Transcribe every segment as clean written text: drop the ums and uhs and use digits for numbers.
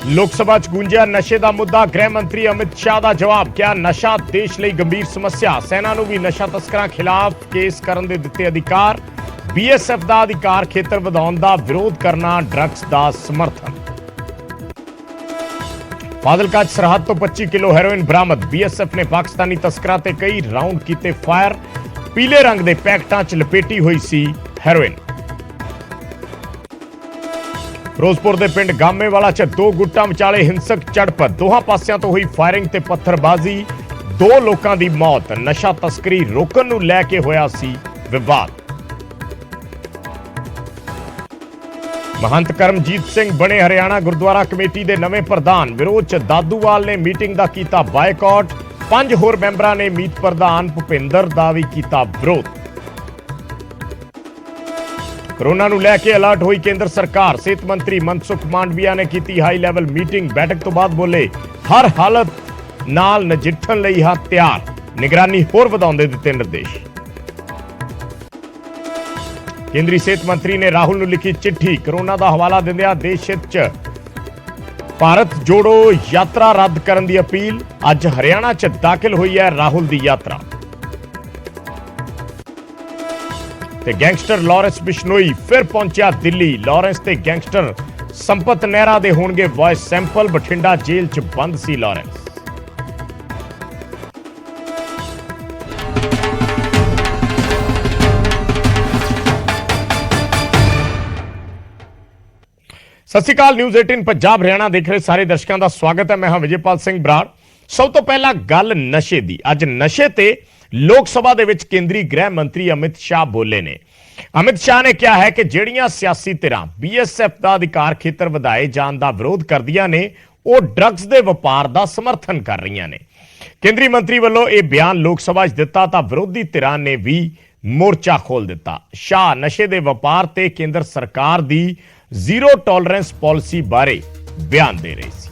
लोकसभा च गूंजिया नशे का मुद्दा। गृह मंत्री अमित शाह का जवाब। क्या नशा देश लई गंभीर समस्या। सेना नूं भी नशा तस्करां खिलाफ केस करन दे दित्ते अधिकार। बीएसएफ का अधिकार खेतर वधाउण दा विरोध करना ड्रग्स का समर्थन। फाजिलका च सरहद तो 25 किलो हैरोइन बरामद। बीएसएफ ने पाकिस्तानी तस्करां ते कई राउंड कीते फायर। पीले रंग के पैकटां च लपेटी हुई सी हैरोइन। फिरोजपुर के पिंड गामेवाला च दो गुट्टां विचाले हिंसक झड़प। दोहां पासियां तो हुई फायरिंग ते पत्थरबाजी। दो लोकां दी मौत। नशा तस्करी रोकण नूं लै के होया सी विवाद। महंत करमजीत सिंह बने हरियाणा गुरुद्वारा कमेटी के नवे प्रधान। विरोध च दादूवाल ने मीटिंग का कीता बायकॉट। 5 होर मैंबरां ने मीत प्रधान भुपिंदर दा भी कीता विरोध। कोरोना नूं लैके अलर्ट हुई केंद्र सरकार। सेहत मंत्री मनसुख मांडविया ने की हाई लैवल मीटिंग। बैठक तो बाद बोले हर हालत नाल नजिठण लई हां तैयार। निगरानी होर वधाउण दे दित्ते निर्देश। केंद्रीय सेहत मंत्री ने राहुल नूं लिखी चिट्ठी। कोरोना का हवाला दिंदिआं देश हित च भारत जोड़ो यात्रा रद्द करन दी अपील। अज हरियाणा च दाखिल हुई है राहुल दी यात्रा। ते गैंगस्टर लॉरेंस बिश्नोई फिर पहुंचा दिल्ली। लॉरेंस ते गैंगस्टर संपत नेहरा दे होणगे वॉइस सैंपल। बठिंडा जेल च बंद सी लॉरेंस। सत श्री अकाल। न्यूज़ 18 पंजाब हरियाणा देख रहे सारे दर्शकों का स्वागत है। मैं हाँ विजयपाल सिंह बराड़। सब तो पहला गल नशे की। अज नशे ते लोक सभा दे विच केंद्रीय गृह मंत्री अमित शाह बोले ने। अमित शाह ने कहा है कि ਜਿਹੜੀਆਂ सियासी धिरां बीएसएफ का अधिकार खेतर वधाए जाण दा विरोध करदियां ने ਉਹ ड्रग्स के वपार का समर्थन कर रही ने। केंद्रीय मंत्री वालों यह बयान लोक सभा च दिता तो विरोधी धिरां ने भी मोर्चा खोल दिता। शाह नशे के वपार ते केंद्र सरकार की जीरो टॉलरेंस पॉलिसी बारे बयान दे रहे सी।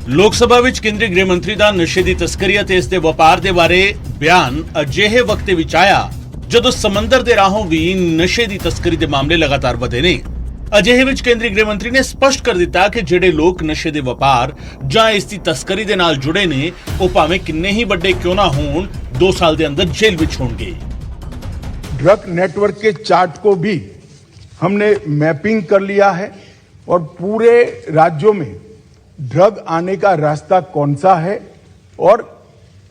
लोक सभा विच केंद्रीय गृह मंत्री दा नशे दी तस्करी ते इस दे वपार दे बारे बयान अजिहे वक्त विच आया जदों समंदर दे राहों भी नशे दी तस्करी दे मामले लगातार वधे ने। अजिहे विच केंद्रीय गृह मंत्री ने स्पष्ट कर दिता कि ਜਿਹੜੇ लोग नशे दे वपार जां इस दी तस्करी दे नाल जुड़े ने ਉਹ ਭਾਵੇਂ किन्ने ही ਵੱਡੇ क्यों ना होण 2 साल दे अंदर जेल विच होणगे। ड्रग नेटवर्क के चार्ट को भी हमने मैपिंग कर लिया है और पूरे राज्यों में ड्रग आने का रास्ता कौन सा है और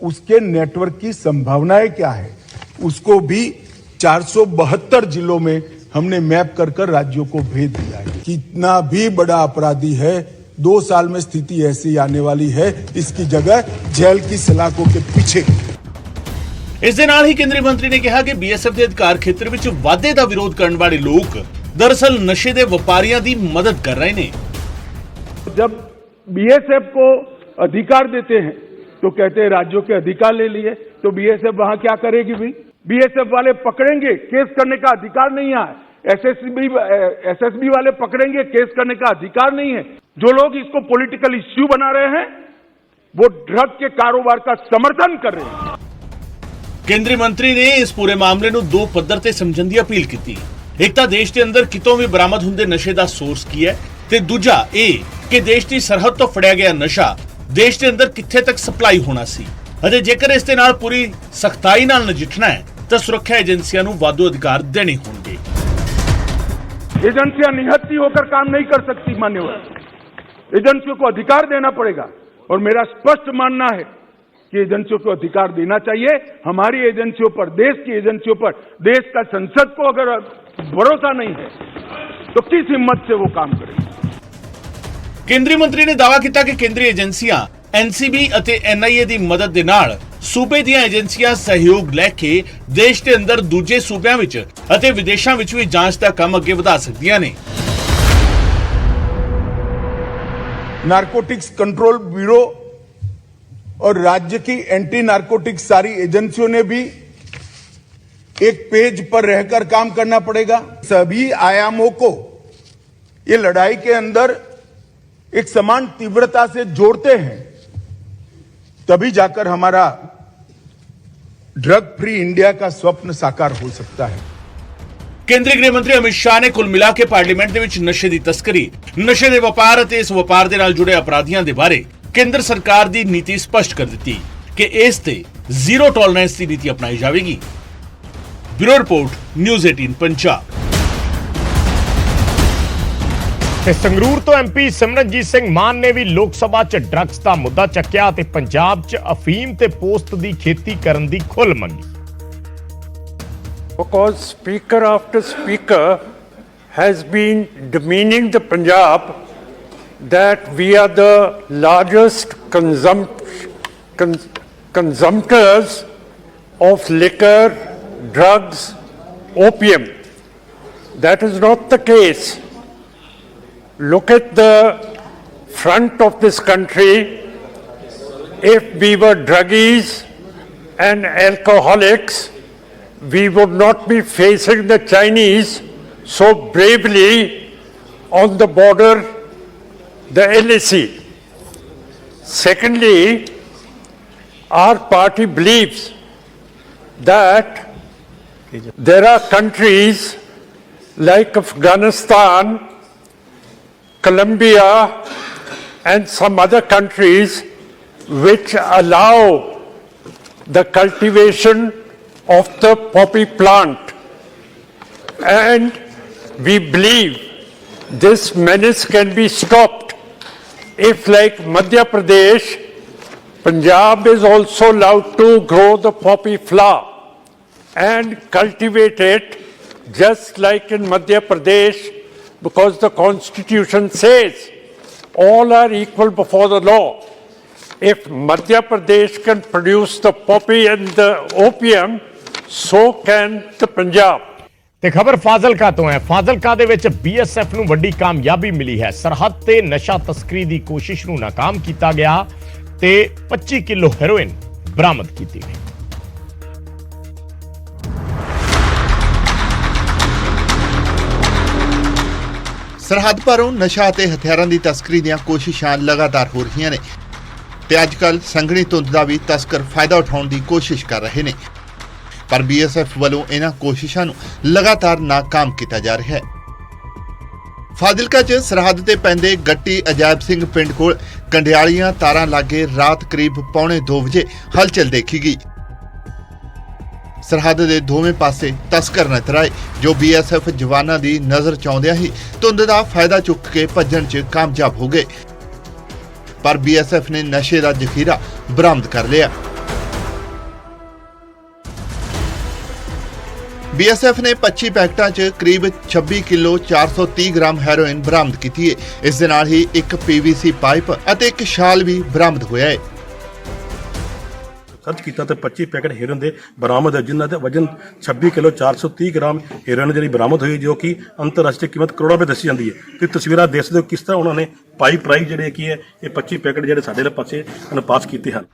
उसके नेटवर्क की संभावनाएं क्या है उसको भी 472 जिलों में हमने मैप कर राज्यों को भेज दिया है। कितना भी बड़ा अपराधी है 2 साल में स्थिति ऐसी आने वाली है इसकी जगह जेल की सलाखों के पीछे। इस दे नाल ही केंद्रीय मंत्री ने कहा कि बीएसएफ के अधिकार क्षेत्र में वाधे का विरोध करने वाले लोग दरअसल नशे के व्यापारियों की मदद कर रहे हैं। जब बीएसएफ को अधिकार देते हैं तो कहते हैं राज्यों के अधिकार ले लिए, तो बीएसएफ वहां क्या करेगी भाई? बीएसएफ वाले पकड़ेंगे, केस करने का अधिकार नहीं है। एसएसबी वाले पकड़ेंगे, केस करने का अधिकार नहीं है। जो लोग इसको पॉलिटिकल इश्यू बना रहे हैं वो ड्रग के कारोबार का समर्थन कर रहे हैं। केंद्रीय मंत्री ने इस पूरे मामले ਨੂੰ 2 ਪੱਧਰ ਤੇ ਸਮਝਣ ਦੀ ਅਪੀਲ ਕੀਤੀ। ਇੱਕ ਤਾਂ ਦੇਸ਼ ਦੇ ਅੰਦਰ ਕਿਤੋਂ ਵੀ ਬਰਾਮਦ ਹੁੰਦੇ ਨਸ਼ੇ ਦਾ ਸੋਰਸ ਕੀ ਹੈ ਤੇ ਦੂਜਾ ਇਹ ਕਿ ਦੇਸ਼ ਦੀ ਸਰਹੱਦ ਤੋਂ ਫੜਿਆ ਗਿਆ ਨਸ਼ਾ ਦੇਸ਼ ਦੇ ਅੰਦਰ ਕਿੱਥੇ ਤੱਕ ਸਪਲਾਈ ਹੋਣਾ ਸੀ ਅਤੇ ਜੇਕਰ ਇਸ ਦੇ ਨਾਲ ਪੂਰੀ ਸਖਤਾਈ ਨਾਲ ਨਜਿੱਠਣਾ ਹੈ ਤਾਂ ਸੁਰੱਖਿਆ ਏਜੰਸੀਆਂ ਨੂੰ ਵਾਧੂ ਅਧਿਕਾਰ ਦੇਣੇ ਹੋਣਗੇ। एजेंसियां निहत्ती होकर काम नहीं कर सकती मान्यवर। एजेंसियों को अधिकार देना पड़ेगा और मेरा स्पष्ट मानना है कि एजेंसियों को अधिकार देना चाहिए। हमारी एजेंसियों पर, देश की एजेंसियों पर, देश का संसद को अगर भरोसा नहीं है तो किस हिम्मत से वो काम करें। केंद्रीय मंत्री ने दावा किया कि केंद्रीय एजेंसियां एनसीबी ਅਤੇ एनआईए ਦੀ ਮਦਦ ਦੇ ਨਾਲ ਸੂਬੇ ਦੀਆਂ ਏਜੰਸੀਆਂ ਸਹਿਯੋਗ ਲੈ ਕੇ ਦੇਸ਼ ਦੇ ਅੰਦਰ ਦੂਜੇ ਸੂਬਿਆਂ ਵਿੱਚ ਅਤੇ ਵਿਦੇਸ਼ਾਂ ਵਿੱਚ ਵੀ ਜਾਂਚ ਦਾ ਕੰਮ ਅੱਗੇ ਵਧਾ ਸਕਦੀਆਂ ਨੇ। नारकोटिक्स कंट्रोल ब्यूरो और राज्य की एंटी नारकोटिक्स सारी एजेंसियों ने भी एक पेज पर रहकर काम करना पड़ेगा। सभी आयामों को ये लड़ाई के अंदर एक समान तीव्रता से जोड़ते हैं तभी जाकर हमारा ड्रग फ्री इंडिया का स्वप्न साकार हो सकता है। ਕੇਂਦਰੀ ਗ੍ਰਹਿ ਮੰਤਰੀ ਅਮਿਤ ਸ਼ਾਹ ਨੇ ਕੁੱਲ ਮਿਲਾ ਕੇ ਪਾਰਲੀਮੈਂਟ ਦੇ ਵਿੱਚ ਨਸ਼ੇ ਦੀ ਤਸਕਰੀ, ਨਸ਼ੇ ਦੇ ਵਪਾਰ ਅਤੇ ਇਸ ਵਪਾਰ ਦੇ ਨਾਲ ਜੁੜੇ ਅਪਰਾਧੀਆਂ ਦੇ ਬਾਰੇ ਕੇਂਦਰ ਸਰਕਾਰ ਦੀ ਨੀਤੀ ਸਪਸ਼ਟ ਕਰ ਦਿੱਤੀ ਕਿ ਇਸ ਤੇ ਜ਼ੀਰੋ ਟੋਲਰੈਂਸ ਦੀ ਨੀਤੀ ਅਪਣਾਈ ਜਾਵੇਗੀ। Bureau report, news 18 Punjab. ਤੇ ਸੰਗਰੂਰ ਤੋਂ ਐਮਪੀ ਸਿਮਰਨਜੀਤ ਸਿੰਘ ਮਾਨ ਨੇ ਵੀ ਲੋਕ ਸਭਾ 'ਚ ਡਰੱਗਸ ਦਾ ਮੁੱਦਾ ਚੱਕਿਆ ਤੇ ਪੰਜਾਬ 'ਚ ਅਫੀਮ ਤੇ ਪੋਸਤ ਦੀ ਖੇਤੀ ਕਰਨ ਦੀ ਖੁੱਲ੍ਹ ਮੰਗੀ। Because speaker after speaker has been demeaning the Punjab that we are the largest consumptors of liquor, drugs, opium. That is not the case. Look at the front of this country. If we were druggies and alcoholics, we would not be facing the Chinese so bravely on the border, the LAC. Secondly, our party believes that there are countries like Afghanistan, Colombia, and some other countries which allow the cultivation of the poppy plant, and we believe this menace can be stopped if, like Madhya Pradesh, Punjab is also allowed to grow the poppy flower and cultivate it just like in Madhya Pradesh, because the constitution says all are equal before the law. If Madhya Pradesh can produce the poppy and the opium, so can the Punjab. ਤੇ ਖਬਰ ਫਾਜ਼ਿਲਕਾ ਤੋਂ ਹੈ। ਫਾਜ਼ਿਲਕਾ ਦੇ ਵਿੱਚ BSF ਨੂੰ ਵੱਡੀ ਕਾਮਯਾਬੀ ਮਿਲੀ ਹੈ। ਸਰਹੱਦ ਤੇ ਨਸ਼ਾ ਤਸਕਰੀ ਦੀ ਕੋਸ਼ਿਸ਼ ਨੂੰ ਨਾਕਾਮ ਕੀਤਾ ਗਿਆ ਤੇ 25 ਕਿਲੋ ਹੈਰੋਇਨ ਬਰਾਮਦ ਕੀਤੀ ਗਈ। ਸਰਹੱਦ ਪਾਰੋਂ ਨਸ਼ਾ ਅਤੇ ਹਥਿਆਰਾਂ ਦੀ ਤਸਕਰੀ ਦੀਆਂ ਕੋਸ਼ਿਸ਼ਾਂ ਲਗਾਤਾਰ ਹੋ ਰਹੀਆਂ ਨੇ ਤੇ ਅੱਜਕੱਲ ਸੰਘਣੀ ਧੁੰਦ ਦਾ ਵੀ ਤਸਕਰ ਫਾਇਦਾ ਉਠਾਉਣ ਦੀ ਕੋਸ਼ਿਸ਼ ਕਰ ਰਹੇ ਨੇ, ਪਰ ਬੀਐਸਐਫ ਵੱਲੋਂ ਇਹਨਾਂ ਕੋਸ਼ਿਸ਼ਾਂ ਨੂੰ ਲਗਾਤਾਰ ਨਾਕਾਮ ਕੀਤਾ ਜਾ ਰਿਹਾ ਹੈ। ਫਾਜ਼ਿਲਕਾ 'ਚ ਸਰਹੱਦ ਤੇ ਪੈਂਦੇ ਗੱਟੀ ਅਜਾਇਬ ਸਿੰਘ ਪਿੰਡ ਕੋਲ ਕੰਡਿਆਲੀਆਂ ਤਾਰਾਂ ਲਾਗੇ ਰਾਤ ਕਰੀਬ 1:45 ਵਜੇ ਹਲਚਲ ਦੇਖੀ ਗਈ। ਸਰਹੱਦ ਦੇ ਦੋਵੇਂ ਪਾਸੇ ਤਸਕਰ ਨਜ਼ਰ ਆਏ ਜੋ ਬੀਐਸਐਫ ਜਵਾਨਾਂ ਦੀ ਨਜ਼ਰ 'ਚ ਆਉਂਦਿਆਂ ਹੀ ਧੁੰਦ ਦਾ ਫਾਇਦਾ ਚੁੱਕ ਕੇ ਭੱਜਣ 'ਚ ਕਾਮਯਾਬ ਹੋ ਗਏ, ਪਰ ਬੀਐਸਐਫ ਨੇ ਨਸ਼ੇ ਦਾ ਜ਼ਖੀਰਾ ਬਰਾਮਦ ਕਰ ਲਿਆ। ਬੀਐਸਐਫ ਨੇ 25 ਪੈਕਟਾਂ 'ਚ ਕਰੀਬ 26 ਕਿਲੋ 430 ਗ੍ਰਾਮ ਹੈਰੋਇਨ ਬਰਾਮਦ ਕੀਤੀ ਹੈ। ਇਸ ਦੇ ਨਾਲ ਹੀ ਇੱਕ ਪੀਵੀਸੀ ਪਾਈਪ ਅਤੇ ਇੱਕ ਸ਼ਾਲ ਵੀ ਬਰਾਮਦ ਹੋਇਆ ਹੈ। सर्च किया तो 25 पैकेट हेरोइन के बरामद है, जिन्होंने वजन 26 किलो 430 ग्राम हेरोइन जी बरामद हुई, जो कि अंतरराष्ट्रीय कीमत करोड़ों रुपये दसी जाती है। तो तस्वीर देख सकते हो किस तरह उन्होंने पाइप प्राइस जोड़े की है ये 25 पैकेट जोड़े साढ़े पासे पास किए हैं।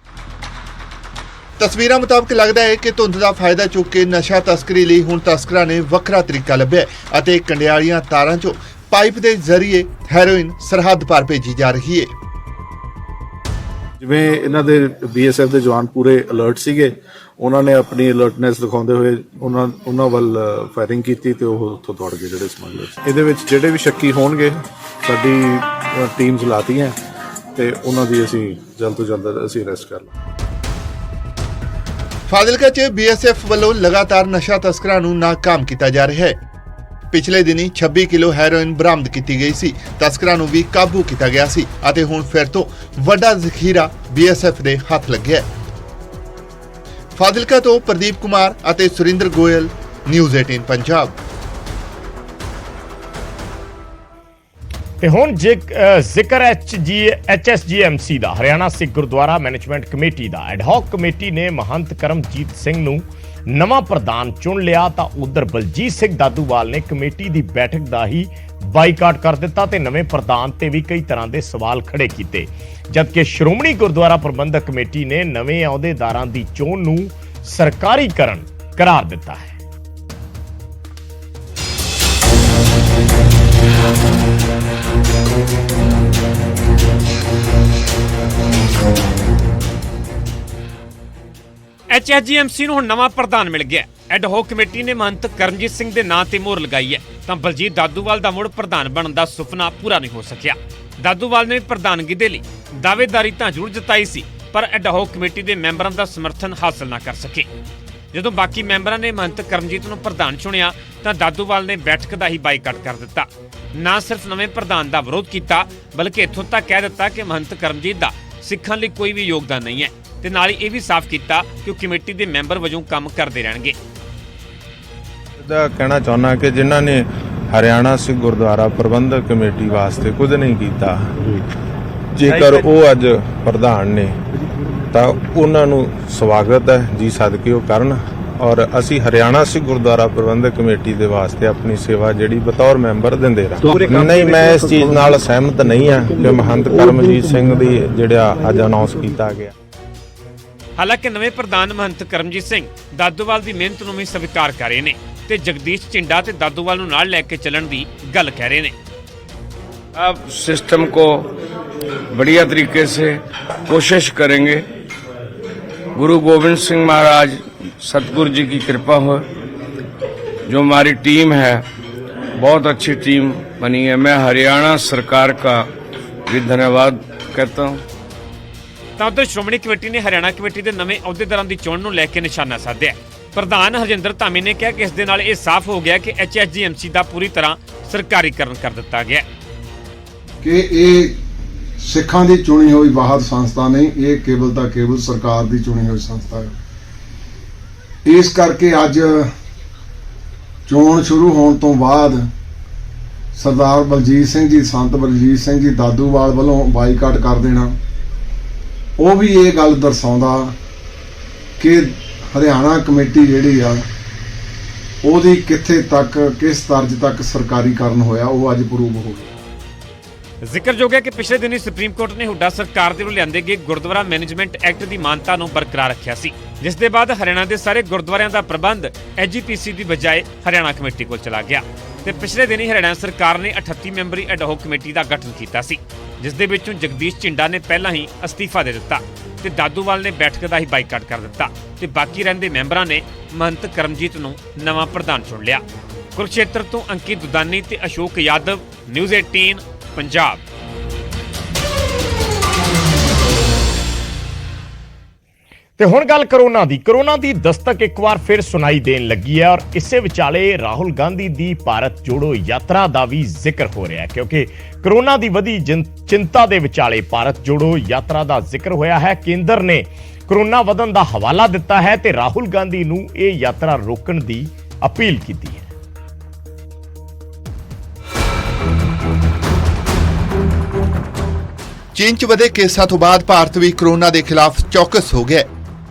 ਤਸਵੀਰਾਂ ਮੁਤਾਬਕ ਲੱਗਦਾ ਹੈ ਕਿ ਧੁੰਦ ਦਾ ਫਾਇਦਾ ਚੁੱਕ ਕੇ ਨਸ਼ਾ ਤਸਕਰੀ ਲਈ ਹੁਣ ਤਸਕਰਾਂ ਨੇ ਵੱਖਰਾ ਤਰੀਕਾ ਲੱਭਿਆ ਅਤੇ ਕੰਡਿਆਲੀਆਂ ਤਾਰਾਂ 'ਚੋਂ ਪਾਈਪ ਦੇ ਜ਼ਰੀਏ ਹੈਰੋਇਨ ਸਰਹੱਦ ਪਾਰ ਭੇਜੀ ਜਾ ਰਹੀ ਹੈ। ਜਿਵੇਂ ਇਹਨਾਂ ਦੇ ਬੀਐਸਐਫ ਦੇ ਜਵਾਨ ਪੂਰੇ ਅਲਰਟ ਸੀਗੇ, ਉਹਨਾਂ ਨੇ ਆਪਣੀ ਅਲਰਟਨੈਸ ਦਿਖਾਉਂਦੇ ਹੋਏ ਉਹਨਾਂ ਵੱਲ ਫਾਇਰਿੰਗ ਕੀਤੀ ਤੇ ਉਹ ਉੱਥੋਂ ਦੌੜ ਗਏ ਜਿਹੜੇ ਸਮਗਲਰ। ਇਹਦੇ ਵਿੱਚ ਜਿਹੜੇ ਵੀ ਸ਼ੱਕੀ ਹੋਣਗੇ ਸਾਡੀ ਟੀਮਸ ਲਾਤੀਆਂ ਤੇ ਉਹਨਾਂ ਦੀ ਅਸੀਂ ਜਲਦ ਤੋਂ ਜਲਦ ਅਸੀਂ ਅਰੈਸਟ ਕਰ ਲਾਂਗੇ। ਫਾਜ਼ਿਲਕਾ 'ਚ ਬੀਐਸਐਫ ਵੱਲੋਂ ਲਗਾਤਾਰ ਨਸ਼ਾ ਤਸਕਰਾਂ ਨੂੰ ਨਾਕਾਮ ਕੀਤਾ ਜਾ ਰਿਹਾ ਹੈ। ਪਿਛਲੇ ਦਿਨੀ 26 ਕਿਲੋ ਹੈਰੋਇਨ ਬਰਾਮਦ ਕੀਤੀ ਗਈ ਸੀ। ਤਸਕਰਾਂ ਨੂੰ ਵੀ ਕਾਬੂ ਕੀਤਾ ਗਿਆ ਸੀ ਅਤੇ ਹੁਣ ਫਿਰ ਤੋਂ ਵੱਡਾ ਜ਼ਖੀਰਾ ਬੀਐਸਐਫ ਦੇ ਹੱਥ ਲੱਗਿਆ ਹੈ। ਫਾਜ਼ਿਲਕਾ ਤੋਂ ਪ੍ਰਦੀਪ ਕੁਮਾਰ ਅਤੇ ਸੁਰਿੰਦਰ ਗੋਇਲ, ਨਿਊਜ਼ 18 ਪੰਜਾਬ। ਤੇ ਹੁਣ ਜ਼ਿਕਰ HSGMC ਦਾ ਹਰਿਆਣਾ ਸਿੱਖ ਗੁਰਦੁਆਰਾ ਮੈਨੇਜਮੈਂਟ ਕਮੇਟੀ ਦਾ ਐਡਹੌਕ ਕਮੇਟੀ ਨੇ ਮਹੰਤ ਕਰਮਜੀਤ ਸਿੰਘ ਨੂੰ ਨਵਾਂ ਪ੍ਰਧਾਨ ਚੁਣ ਲਿਆ ਤਾਂ ਉਧਰ ਬਲਜੀਤ ਸਿੰਘ ਦਾਦੂਵਾਲ ਨੇ ਕਮੇਟੀ ਦੀ ਬੈਠਕ ਦਾ ਹੀ ਬਾਈਕਾਟ ਕਰ ਦਿੱਤਾ ਤੇ ਨਵੇਂ ਪ੍ਰਧਾਨ ਤੇ ਵੀ ਕਈ ਤਰ੍ਹਾਂ ਦੇ ਸਵਾਲ ਖੜੇ ਕੀਤੇ, ਜਦਕਿ ਸ਼੍ਰੋਮਣੀ ਗੁਰਦੁਆਰਾ ਪ੍ਰਬੰਧਕ ਕਮੇਟੀ ਨੇ ਨਵੇਂ ਅਹੁਦੇਦਾਰਾਂ ਦੀ ਚੋਣ ਨੂੰ ਸਰਕਾਰੀਕਰਨ ਕਰਾਰ ਦਿੱਤਾ ਹੈ। HSGMC ਨੂੰ ਹੁਣ ਨਵਾਂ ਪ੍ਰਧਾਨ ਮਿਲ ਗਿਆ। ਐਡ ਹੋਕ ਕਮੇਟੀ ਨੇ ਮਹੰਤ ਕਰਮਜੀਤ ਸਿੰਘ ਦੇ ਨਾਂ ਤੇ ਮੋਹਰ ਲਗਾਈ ਹੈ ਤਾਂ ਬਲਜੀਤ ਦਾਦੂਵਾਲ ਦਾ ਮੁੜ ਪ੍ਰਧਾਨ ਬਣਨ ਦਾ ਸੁਪਨਾ ਪੂਰਾ ਨਹੀਂ ਹੋ ਸਕਿਆ। ਦਾਦੂਵਾਲ ਨੇ ਪ੍ਰਧਾਨਗੀ ਦੇ ਲਈ ਦਾਅਵੇਦਾਰੀ ਤਾਂ ਜ਼ਰੂਰ ਜਤਾਈ ਸੀ, ਪਰ ਐਡ ਹੋਕ ਕਮੇਟੀ ਦੇ ਮੈਂਬਰਾਂ ਦਾ ਸਮਰਥਨ ਹਾਸਲ ਨਾ ਕਰ ਸਕੇ। ਜਦੋਂ ਬਾਕੀ ਮੈਂਬਰਾਂ ਨੇ ਮਹੰਤ ਕਰਮਜੀਤ ਨੂੰ ਪ੍ਰਧਾਨ ਚੁਣਿਆ ਤਾਂ ਦਾਦੂਵਾਲ ਨੇ ਬੈਠਕ ਦਾ ਹੀ ਬਾਈਕਾਟ ਕਰ ਦਿੱਤਾ। ਨਾ ਸਿਰਫ ਨਵੇਂ ਪ੍ਰਧਾਨ ਦਾ ਵਿਰੋਧ ਕੀਤਾ, ਬਲਕਿ ਇੱਥੋਂ ਤੱਕ ਕਹਿ ਦਿੱਤਾ ਕਿ ਮਹੰਤ ਕਰਮਜੀਤ ਦਾ ਸਿੱਖਾਂ ਲਈ ਕੋਈ ਵੀ ਯੋਗਦਾਨ ਨਹੀਂ ਹੈ ਤੇ ਨਾਲ ਹੀ ਇਹ ਵੀ ਸਾਫ਼ ਕੀਤਾ ਕਿ ਉਹ ਕਮੇਟੀ ਦੇ ਮੈਂਬਰ ਵਜੋਂ ਕੰਮ ਕਰਦੇ ਰਹਿਣਗੇ। ਦਾ ਕਹਿਣਾ ਚਾਹੁੰਦਾ ਕਿ ਜਿਨ੍ਹਾਂ ਨੇ ਹਰਿਆਣਾ ਸਿੱਖ ਗੁਰਦੁਆਰਾ ਪ੍ਰਬੰਧਕ ਕਮੇਟੀ ਵਾਸਤੇ ਕੁਝ ਨਹੀਂ ਕੀਤਾ, ਜੇਕਰ ਉਹ ਅੱਜ ਪ੍ਰਧਾਨ ਨੇ ਤਾਂ ਉਹਨਾਂ ਨੂੰ ਸਵਾਗਤ ਹੈ, ਜੀ ਸਦਕੇ ਉਹ ਕਰਨ। ਔਰ ਅਸੀਂ ਹਰਿਆਣਾ ਸਿੱਖ ਗੁਰਦੁਆਰਾ ਪ੍ਰਬੰਧਕ ਕਮੇਟੀ ਦੇ ਵਾਸਤੇ ਆਪਣੀ ਸੇਵਾ ਜਿਹੜੀ ਬਤੌਰ ਮੈਂਬਰ ਦਿੰਦੇ ਰਹਾਂਗੇ। ਨਹੀਂ, ਮੈਂ ਇਸ ਚੀਜ਼ ਨਾਲ ਸਹਿਮਤ ਨਹੀਂ ਹਾਂ ਕਿ ਮਹੰਤ ਕਰਮਜੀਤ ਸਿੰਘ ਦੀ ਜਿਹੜਾ ਅੱਜ ਅਨਾਉਂਸ ਕੀਤਾ ਗਿਆ। ਹਾਲਾਂਕਿ ਨਵੇਂ ਪ੍ਰਧਾਨ ਮਹੰਤ ਕਰਮਜੀਤ ਸਿੰਘ ਦਾਦੂਵਾਲ ਦੀ ਮਿਹਨਤ ਨੂੰ ਵੀ ਸਵੀਕਾਰ ਕਰ ਰਹੇ ਨੇ ਤੇ ਜਗਦੀਸ਼ ਝਿੰਡਾ ਤੇ ਦਾਦੂਵਾਲ ਨੂੰ ਨਾਲ ਲੈ ਕੇ ਚੱਲਣ ਦੀ ਗੱਲ ਕਹਿ ਰਹੇ ਨੇ। अब सिस्टम को बढ़िया तरीके से कोशिश करेंगे। गुरु गोविंद सिंह महाराज सतगुरु जी की कृपा हो। जो हमारी टीम है बहुत अच्छी टीम बनी है। मैं हरियाणा सरकार का भी धन्यवाद कहता हूँ। ਤਾਂ ਉਧਰ ਸ਼੍ਰੋਮਣੀ ਕਮੇਟੀ ਨੇ ਹਰਿਆਣਾ ਕਮੇਟੀ ਦੇ ਨਵੇਂ ਅਹੁਦੇਦਾਰਾਂ ਦੀ ਚੋਣ ਨੂੰ ਲੈ ਕੇ ਨਿਸ਼ਾਨਾ ਸਾਧਿਆ। ਪ੍ਰਧਾਨ ਹਰਜਿੰਦਰ ਧਾਮੀ ਨੇ ਕਿਹਾ ਕਿ ਇਸ ਦੇ ਨਾਲ ਇਹ ਸਾਫ਼ ਹੋ ਗਿਆ ਕਿ HSGMC ਦਾ ਪੂਰੀ ਤਰ੍ਹਾਂ ਸਰਕਾਰੀਕਰਨ ਕਰ ਦਿੱਤਾ ਗਿਆ ਕਿ ਇਹ ਸਿੱਖਾਂ ਦੀ ਚੁਣੀ ਹੋਈ ਬਾਹਰ ਸੰਸਥਾ ਨਹੀਂ, ਇਹ ਕੇਵਲ ਤਾਂ ਕੇਵਲ ਸਰਕਾਰ ਦੀ ਚੁਣੀ ਹੋਈ ਸੰਸਥਾ ਹੈ। ਇਸ ਕਰਕੇ ਅੱਜ ਚੋਣ ਸ਼ੁਰੂ ਹੋਣ ਤੋਂ ਬਾਅਦ ਸਰਦਾਰ ਬਲਜੀਤ ਸਿੰਘ ਜੀ, ਸੰਤ ਬਲਜੀਤ ਸਿੰਘ ਜੀ ਦਾਦੂਵਾਲ ਵੱਲੋਂ ਬਾਈਕਾਟ ਕਰ ਦੇਣਾ, ਉਹ ਵੀ ਇਹ ਗੱਲ ਦਰਸਾਉਂਦਾ ਕਿ ਹਰਿਆਣਾ ਕਮੇਟੀ ਜਿਹੜੀ ਆ ਉਹਦੀ ਕਿੱਥੇ ਤੱਕ, ਕਿਸ ਤਰਜ ਤੱਕ ਸਰਕਾਰੀਕਰਨ ਹੋਇਆ, ਉਹ ਅੱਜ ਪ੍ਰੂਵ ਹੋ ਗਿਆ। ਜ਼ਿਕਰਯੋਗ ਹੈ ਕਿ ਪਿਛਲੇ ਦਿਨੀ ਸੁਪਰੀਮ ਕੋਰਟ ਨੇ ਹੁੱਡਾ ਸਰਕਾਰ ਦੇ ਵੱਲੋਂ ਲਿਆਂਦੇ ਗਏ ਗੁਰਦੁਆਰਾ ਮੈਨੇਜਮੈਂਟ ਐਕਟ ਦੀ ਮਾਨਤਾ ਨੂੰ ਬਰਕਰਾਰ ਰੱਖਿਆ ਸੀ, ਜਿਸ ਦੇ ਬਾਅਦ ਹਰਿਆਣਾ ਦੇ ਸਾਰੇ ਗੁਰਦੁਆਰਿਆਂ ਦਾ ਪ੍ਰਬੰਧ HGPC ਦੀ ਬਜਾਏ ਹਰਿਆਣਾ ਕਮੇਟੀ ਕੋਲ ਚਲਾ ਗਿਆ ਤੇ ਪਿਛਲੇ ਦਿਨੀ ਹਰਿਆਣਾ ਸਰਕਾਰ ਨੇ 38 ਮੈਂਬਰੀ ਐਡ ਹੋਕ ਕਮੇਟੀ ਦਾ ਗਠਨ ਕੀਤਾ ਸੀ, ਜਿਸ ਦੇ ਵਿੱਚੋਂ ਜਗਦੀਸ਼ ਝਿੰਡਾ ਨੇ ਪਹਿਲਾਂ ਹੀ ਅਸਤੀਫਾ ਦੇ ਦਿੱਤਾ ਤੇ ਦਾਦੂਵਾਲ ਨੇ ਬੈਠਕ ਦਾ ਹੀ ਬਾਈਕਾਟ ਕਰ ਦਿੱਤਾ ਤੇ ਬਾਕੀ ਰਹਿੰਦੇ ਮੈਂਬਰਾਂ ਨੇ ਮਹੰਤ ਕਰਮਜੀਤ ਨੂੰ ਨਵਾਂ ਪ੍ਰਧਾਨ ਚੁਣ ਲਿਆ। ਕੁਰੂਕਸ਼ੇਤਰ ਤੋਂ ਅੰਕਿਤ ਦੁਦਾਨੀ ਤੇ ਅਸ਼ੋਕ ਯਾਦਵ, ਨਿਊਜ਼ 18 ਪੰਜਾਬ। ਤੇ ਹੁਣ ਗੱਲ ਕਰੋਨਾ ਦੀ ਦਸਤਕ ਇੱਕ ਵਾਰ ਫਿਰ ਸੁਣਾਈ ਦੇਣ ਲੱਗੀ ਹੈ ਔਰ ਇਸੇ ਵਿਚਾਲੇ ਰਾਹੁਲ ਗਾਂਧੀ ਦੀ ਭਾਰਤ ਜੋੜੋ ਯਾਤਰਾ ਦਾ ਵੀ ਜ਼ਿਕਰ ਹੋ ਰਿਹਾ ਹੈ, ਕਿਉਂਕਿ ਕਰੋਨਾ ਦੀ ਵਧੀ ਚਿੰਤਾ ਦੇ ਵਿਚਾਲੇ ਭਾਰਤ ਜੋੜੋ ਯਾਤਰਾ ਦਾ ਜ਼ਿਕਰ ਹੋਇਆ ਹੈ। ਕੇਂਦਰ ਨੇ ਕਰੋਨਾ ਵਧਣ ਦਾ ਹਵਾਲਾ ਦਿੱਤਾ ਹੈ ਤੇ ਰਾਹੁਲ ਗਾਂਧੀ ਨੂੰ ਇਹ ਯਾਤਰਾ ਰੋਕਣ ਦੀ ਅਪੀਲ ਕੀਤੀ ਹੈ। ਚੀਨ 'ਚ ਵਧੇ ਕੇਸਾਂ ਤੋਂ ਬਾਅਦ ਭਾਰਤ ਵੀ ਕਰੋਨਾ ਦੇ ਖਿਲਾਫ ਚੌਕਸ ਹੋ ਗਿਆ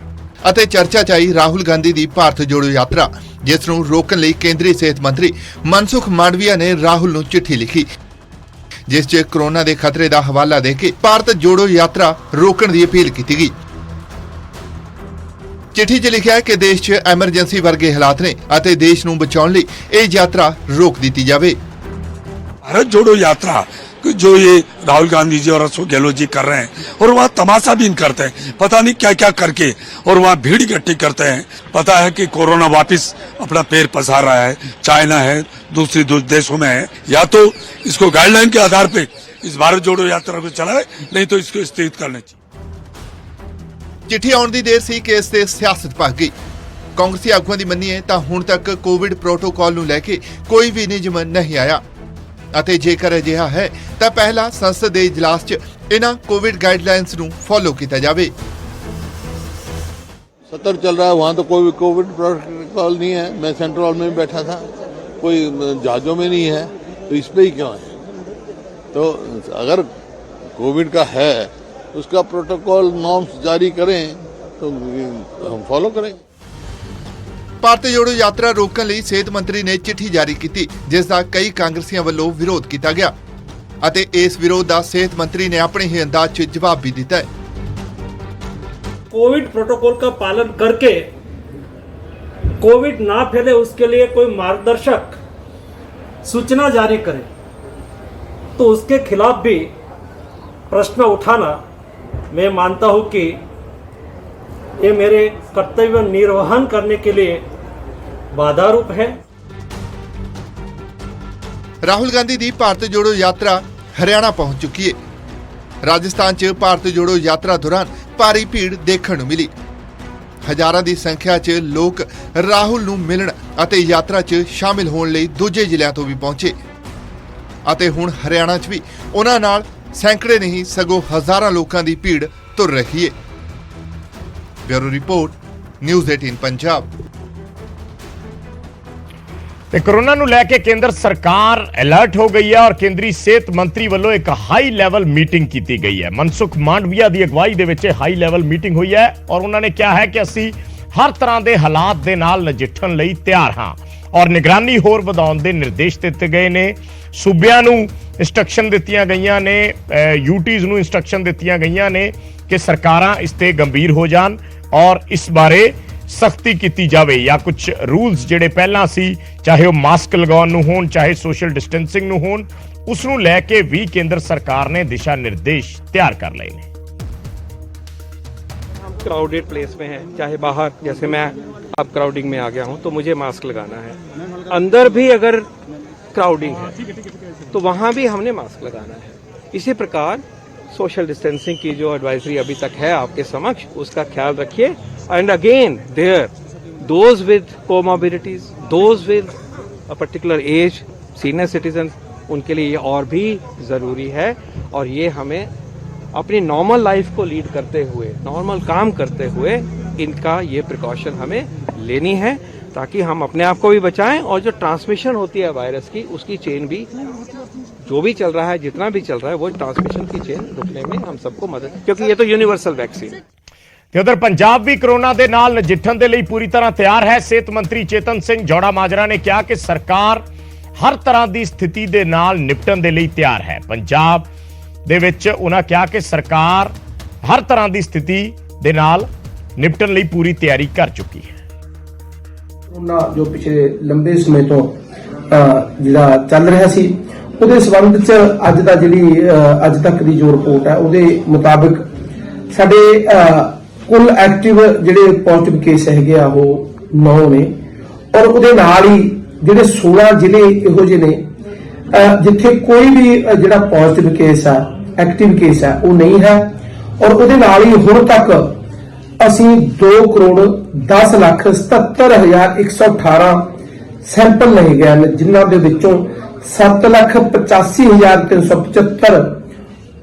ਅਤੇ ਚਰਚਾ 'ਚ ਆਈ ਰਾਹੁਲ ਗਾਂਧੀ ਦੀ ਭਾਰਤ ਜੋੜੋ ਯਾਤਰਾ, ਜਿਸ ਨੂੰ ਰੋਕਣ ਲਈ ਕੇਂਦਰੀ ਸਿਹਤ ਮੰਤਰੀ ਮਨਸੁਖ ਮਾਂਡਵੀਆ ਨੇ ਰਾਹੁਲ ਨੂੰ ਚਿੱਠੀ ਲਿਖੀ, ਜਿਸ 'ਚ ਕਰੋਨਾ ਦੇ ਖਤਰੇ ਦਾ ਹਵਾਲਾ ਦੇ ਕੇ ਭਾਰਤ ਜੋੜੋ ਯਾਤਰਾ ਰੋਕਣ ਦੀ ਅਪੀਲ ਕੀਤੀ ਗਈ। ਚਿੱਠੀ 'ਚ ਲਿਖਿਆ ਹੈ ਕਿ ਦੇਸ਼ 'ਚ ਐਮਰਜੈਂਸੀ ਵਰਗੇ ਹਾਲਾਤ ਨੇ ਅਤੇ ਦੇਸ਼ ਨੂੰ ਬਚਾਉਣ ਲਈ ਇਹ ਯਾਤਰਾ ਰੋਕ ਦਿੱਤੀ ਜਾਵੇ। भारत जोड़ो यात्रा जो ये राहुल गांधी जी और अशोक गहलोत जी कर रहे हैं और वहाँ तमाशा भी करते हैं, पता नहीं क्या क्या करके, और वहाँ भीड़ इकट्ठी करते हैं। पता है कि कोरोना वापस अपना पैर पसार रहा है, चाइना है, दूसरी देशों में है। या तो इसको गाइडलाइन के आधार पे इस भारत जोड़ो यात्रा को चलाए, नहीं तो इसको स्थगित करना चाहिए। चिट्ठी आने की देर सी कि इस ते सियासत भग गई। कांग्रेसी आगुआं दी मन्नीए तां हुण तक कोविड प्रोटोकॉल नूं लैके कोई भी नियम नहीं आया ਅਤੇ ਜੇਕਰ ਅਜਿਹਾ ਹੈ ਤਾਂ ਪਹਿਲਾ ਸੰਸਦ ਦੇ ਇਜਲਾਸ 'ਚ ਇਹਨਾਂ कोविड गाइडलाइंस ਨੂੰ फॉलो किया जाए। सत्र चल रहा है, वहाँ तो कोई कोविड प्रोटोकॉल नहीं है। मैं सेंट्रल हॉल में भी बैठा था, कोई जहाजों में नहीं है, तो इस पे ही क्यों है? तो अगर कोविड का है उसका प्रोटोकॉल नॉर्म्स जारी करें तो हम फॉलो करेंगे। ਭਾਰਤ ਜੋੜੋ ਯਾਤਰਾ ਰੋਕਣ ਲਈ ਸਿਹਤ ਮੰਤਰੀ ਨੇ ਚਿੱਠੀ ਜਾਰੀ ਕੀਤੀ, ਜਿਸ ਦਾ ਕਈ ਕਾਂਗਰਸੀਆਂ ਵੱਲੋਂ ਵਿਰੋਧ ਕੀਤਾ ਗਿਆ ਅਤੇ ਇਸ ਵਿਰੋਧ ਦਾ ਸਿਹਤ ਮੰਤਰੀ ਨੇ ਆਪਣੇ ਹੀ ਅੰਦਾਜ਼ 'ਚ ਜਵਾਬ ਵੀ ਦਿੱਤਾ ਹੈ। कोविड प्रोटोकॉल का पालन करके कोविड ना फैले उसके लिए कोई मार्गदर्शक सूचना जारी करे, तो उसके खिलाफ भी प्रश्न उठाना मैं मानता हूं कि ये मेरे कर्तव्य निर्वहन करने के लिए बाधा रूप है। ਰਾਹੁਲ ਗਾਂਧੀ ਦੀ ਭਾਰਤ ਜੋੜੋ ਯਾਤਰਾ ਹਰਿਆਣਾ ਪਹੁੰਚ ਚੁੱਕੀ ਹੈ। ਰਾਜਸਥਾਨ 'ਚ ਭਾਰਤ ਜੋੜੋ ਯਾਤਰਾ ਦੌਰਾਨ ਭਾਰੀ ਭੀੜ ਦੇਖਣ ਨੂੰ ਮਿਲੀ। ਹਜ਼ਾਰਾਂ ਦੀ ਸੰਖਿਆ 'ਚ ਲੋਕ ਰਾਹੁਲ ਨੂੰ ਮਿਲਣ ਅਤੇ ਯਾਤਰਾ 'ਚ ਸ਼ਾਮਿਲ ਹੋਣ ਲਈ ਦੂਜੇ ਜ਼ਿਲ੍ਹਿਆਂ ਤੋਂ ਵੀ ਪਹੁੰਚੇ ਅਤੇ ਹੁਣ ਹਰਿਆਣਾ 'ਚ ਵੀ ਉਹਨਾਂ ਨਾਲ ਸੈਂਕੜੇ ਨਹੀਂ ਸਗੋਂ ਹਜ਼ਾਰਾਂ ਲੋਕਾਂ ਦੀ ਭੀੜ ਤੁਰ ਰਹੀ ਹੈ। Bureau report, news 18 Punjab. ਤੇ ਕੋਰੋਨਾ ਨੂੰ ਲੈ ਕੇ ਕੇਂਦਰ ਸਰਕਾਰ ਅਲਰਟ ਹੋ ਗਈ ਹੈ ਔਰ ਕੇਂਦਰੀ ਸਿਹਤ ਮੰਤਰੀ ਵੱਲੋਂ ਇੱਕ ਹਾਈ ਲੈਵਲ ਮੀਟਿੰਗ ਕੀਤੀ ਗਈ ਹੈ। ਮਨਸੁਖ ਮਾਂਡਵੀਆ ਦੀ ਅਗਵਾਈ ਦੇ ਵਿੱਚ ਹਾਈ ਲੈਵਲ ਮੀਟਿੰਗ ਹੋਈ ਹੈ ਔਰ ਉਹਨਾਂ ਨੇ ਕਿਹਾ ਹੈ ਕਿ ਅਸੀਂ ਹਰ ਤਰ੍ਹਾਂ ਦੇ ਹਾਲਾਤ ਦੇ ਨਾਲ ਨਜਿੱਠਣ ਲਈ ਤਿਆਰ ਹਾਂ ਔਰ ਨਿਗਰਾਨੀ ਹੋਰ ਵਧਾਉਣ ਦੇ ਨਿਰਦੇਸ਼ ਦਿੱਤੇ ਗਏ ਨੇ। ਸੂਬਿਆਂ ਨੂੰ ਇੰਸਟਰਕਸ਼ਨ ਦਿੱਤੀਆਂ ਗਈਆਂ ਨੇ, ਯੂਟੀਜ਼ ਨੂੰ ਇੰਸਟਰਕਸ਼ਨ ਦਿੱਤੀਆਂ ਗਈਆਂ ਨੇ ਕਿ ਸਰਕਾਰਾਂ ਇਸ ਤੇ ਗੰਭੀਰ ਹੋ ਜਾਣ ਔਰ ਇਸ ਬਾਰੇ ਸਖਤੀ ਕੀਤੀ ਜਾਵੇ ਜਾਂ ਕੁਝ ਰੂਲਸ ਜਿਹੜੇ ਪਹਿਲਾਂ ਸੀ, ਚਾਹੇ ਉਹ ਮਾਸਕ ਲਗਾਉਣ ਨੂੰ ਹੋਣ, ਚਾਹੇ ਸੋਸ਼ਲ ਡਿਸਟੈਂਸਿੰਗ ਨੂੰ ਹੋਣ, ਉਸ ਨੂੰ ਲੈ ਕੇ ਵੀ ਕੇਂਦਰ ਸਰਕਾਰ ਨੇ ਦਿਸ਼ਾ निर्देश ਤਿਆਰ ਕਰ ਲਏ ਨੇ। हम क्राउडेड प्लेस में हैं, चाहे बाहर, जैसे मैं अब क्राउडिंग में आ गया हूं तो मुझे मास्क लगाना है। अंदर भी अगर क्राउडिंग है तो वहां भी हमने मास्क लगाना है। इसी प्रकार सोशल डिस्टेंसिंग की जो एडवाइजरी अभी तक है आपके समक्ष, उसका ख्याल रखिए। And again there those with comorbidities, those with a particular age, senior citizen, उनके लिए ये और भी ज़रूरी है। और ये हमें अपनी नॉर्मल लाइफ को लीड करते हुए, नॉर्मल काम करते हुए इनका ये प्रिकॉशन हमें लेनी है ताकि हम अपने आप को भी बचाएं और जो ट्रांसमिशन होती है वायरस की, उसकी चेन भी, जो भी चल रहा है, जितना भी चल रहा है, वो ट्रांसमिशन की चेन रुकने में हम सबको मदद, क्योंकि ये तो यूनिवर्सल वैक्सीन। ਤੇ ਉਧਰ ਪੰਜਾਬ ਵੀ ਕੋਰੋਨਾ ਦੇ ਨਾਲ ਨਜਿੱਠਣ ਦੇ ਲਈ ਪੂਰੀ ਤਰ੍ਹਾਂ ਤਿਆਰ ਹੈ। ਸਿਹਤ ਮੰਤਰੀ ਚੇਤਨ ਸਿੰਘ ਜੌੜਾ ਮਾਜਰਾ ਨੇ ਕਿਹਾ ਕਿ ਸਰਕਾਰ ਹਰ ਤਰ੍ਹਾਂ ਦੀ ਸਥਿਤੀ ਦੇ ਨਾਲ ਨਿਪਟਣ ਦੇ ਲਈ ਤਿਆਰ ਹੈ। ਪੰਜਾਬ ਦੇ ਵਿੱਚ ਉਹਨਾਂ ਕਿਹਾ ਕਿ ਸਰਕਾਰ ਹਰ ਤਰ੍ਹਾਂ ਦੀ ਸਥਿਤੀ ਦੇ ਨਾਲ ਨਿਪਟਣ ਲਈ ਪੂਰੀ ਤਿਆਰੀ ਕਰ ਚੁੱਕੀ ਹੈ। ਕੋਰੋਨਾ ਜੋ ਪਿਛਲੇ ਲੰਬੇ ਸਮੇਂ ਤੋਂ ਜਿਹੜਾ ਚੱਲ ਰਿਹਾ ਸੀ, ਉਹਦੇ ਸੰਬੰਧ ਚ ਅੱਜ ਤੱਕ ਦੀ ਜੋ ਰਿਪੋਰਟ ਹੈ ਉਹਦੇ ਮੁਤਾਬਕ ਸਾਡੇ ਕੁੱਲ ਐਕਟਿਵ ਜਿਹੜੇ ਪੋਜ਼ਿਟਿਵ ਕੇਸ ਹੈਗੇ ਆ ਉਹ 9 ਨੇ ਔਰ ਉਹਦੇ ਨਾਲ ਹੀ ਜਿਹੜੇ 16 ਜ਼ਿਲ੍ਹੇ ਇਹੋ ਜਿਹੇ ਨੇ ਜਿੱਥੇ ਕੋਈ ਵੀ ਜਿਹੜਾ ਪੋਜ਼ਿਟਿਵ ਕੇਸ ਆ, ਐਕਟਿਵ ਕੇਸ ਆ, ਉਹ ਨਹੀਂ ਹੈ। ਔਰ ਉਹਦੇ ਨਾਲ ਹੀ ਹੁਣ ਤੱਕ ਅਸੀਂ 2,10,77,118 ਸੈਂਪਲ ਲਏ ਗਏ ਨੇ, ਜਿਨ੍ਹਾਂ ਦੇ ਵਿੱਚੋਂ 7,85,375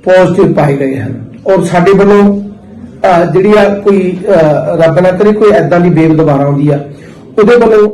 ਪੋਜ਼ਿਟਿਵ ਪਾਏ ਗਏ ਹਨ। ਔਰ ਸਾਡੇ ਵੱਲੋਂ ਜਿਹੜੀ ਆ ਕੋਈ ਰੱਬ ਨਾ ਕਰੇ ਕੋਈ ਐਦਾਂ ਦੀ ਵੇਵ ਦੁਬਾਰਾ ਆਉਂਦੀ ਆ, ਉਹਦੇ ਵੱਲੋਂ